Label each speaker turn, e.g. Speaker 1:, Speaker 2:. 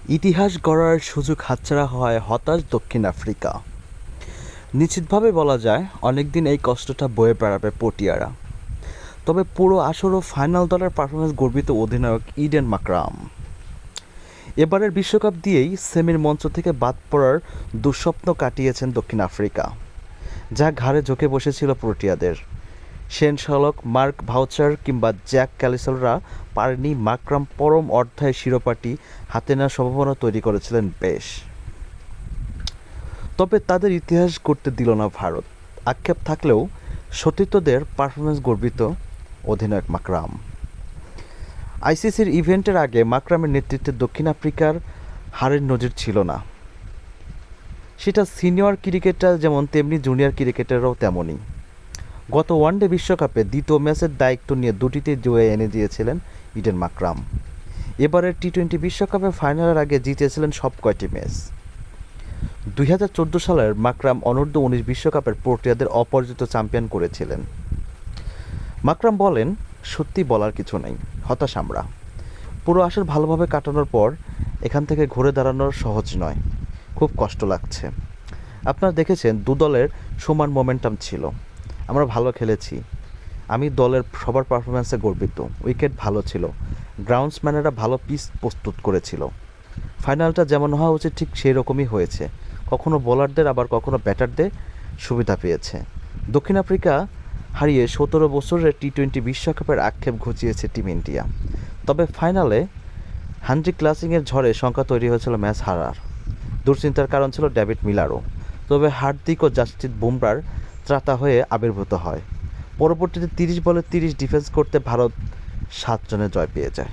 Speaker 1: ইতিহাস গড়ার সুযোগ হাতছাড়া হয় হতাশ দক্ষিণ আফ্রিকা। নিশ্চিতভাবে বলা যায় অনেকদিন এই কষ্টটা বয়ে বেড়াবে পটিয়ারা। তবে পুরো আসর ও ফাইনাল দলের পারফরমেন্স গর্বিত অধিনায়ক ইডেন মাকরাম। এবারের বিশ্বকাপ দিয়েই সেমির মঞ্চ থেকে বাদ পড়ার দুঃস্বপ্ন কাটিয়েছেন দক্ষিণ আফ্রিকা, যা ঘাড়ে ঝুঁকে বসেছিল প্রোটিয়াদের। শেন শার্লক, মার্ক ভাউচার কিংবা জ্যাক ক্যালিসেলরা পারেনি মাকরাম পরম অধ্যায়ের শিরোপাটি হাতে নেওয়ার সম্ভাবনা তৈরি করেছিলেন বেশ। তবে তাদের ইতিহাস গড়তে দিল না ভারত। আক্ষেপ থাকলেও সতীর্থদের পারফরমেন্স গর্বিত অধিনায়ক মাকরাম। আইসিসির ইভেন্টের আগে মাকরামের নেতৃত্বে দক্ষিণ আফ্রিকার হারের নজির ছিল না। সেটা সিনিয়র ক্রিকেটার যেমন, তেমনি জুনিয়র ক্রিকেটাররাও তেমনই। গত ওয়ানডে বিশ্বকাপে দ্বিতীয় ম্যাচের দায়িত্ব নিয়ে দুটিতে জয়ে এনে দিয়েছিলেন ইডেন মাকরাম। এবারের টি-20 বিশ্বকাপে ফাইনালের আগে জিতেছিলেন সব কয়টি ম্যাচ। 2014 সালের মাকরাম অনূর্ধ্ব-19 বিশ্বকাপের প্রোটিয়াদের অপরাজিত চ্যাম্পিয়ন করেছিলেন। মাকরাম বলেন, সত্যি বলার কিছু নেই, হতাশ আমরা। পুরো আসর ভালোভাবে কাটানোর পর এখান থেকে ঘুরে দাঁড়ানো সহজ নয়, খুব কষ্ট লাগছে। আপনারা দেখেছেন দু দলের সমান মোমেন্টাম ছিল, আমরা ভালো খেলেছি। আমি দলের সবার পারফরম্যান্সে গর্বিত। উইকেট ভালো ছিল, গ্রাউন্ডসম্যানেরা ভালো পিচ প্রস্তুত করেছিল। ফাইনালটা যেমন হওয়া উচিত ঠিক সেই রকমই হয়েছে। কখনো বোলারদের আবার কখনো ব্যাটারদের সুবিধা পেয়েছে। দক্ষিণ আফ্রিকা হারিয়ে 17 বছরের টি-20 বিশ্বকাপের আক্ষেপ ঘুচিয়েছে টিম ইন্ডিয়া। তবে ফাইনালে হেনরি ক্লাসিংয়ের ঝড়ে শঙ্কা তৈরি হয়েছিল ম্যাচ হারার। দুশ্চিন্তার কারণ ছিল ডেভিড মিলারও। তবে হার্দিক ও জাসপ্রীত বুমরার ত্রাতা হয়ে আবির্ভূত হয়। পরবর্তীতে 30 বলে 30 ডিফেন্স করতে ভারত 7 রানে জয় পেয়ে যায়।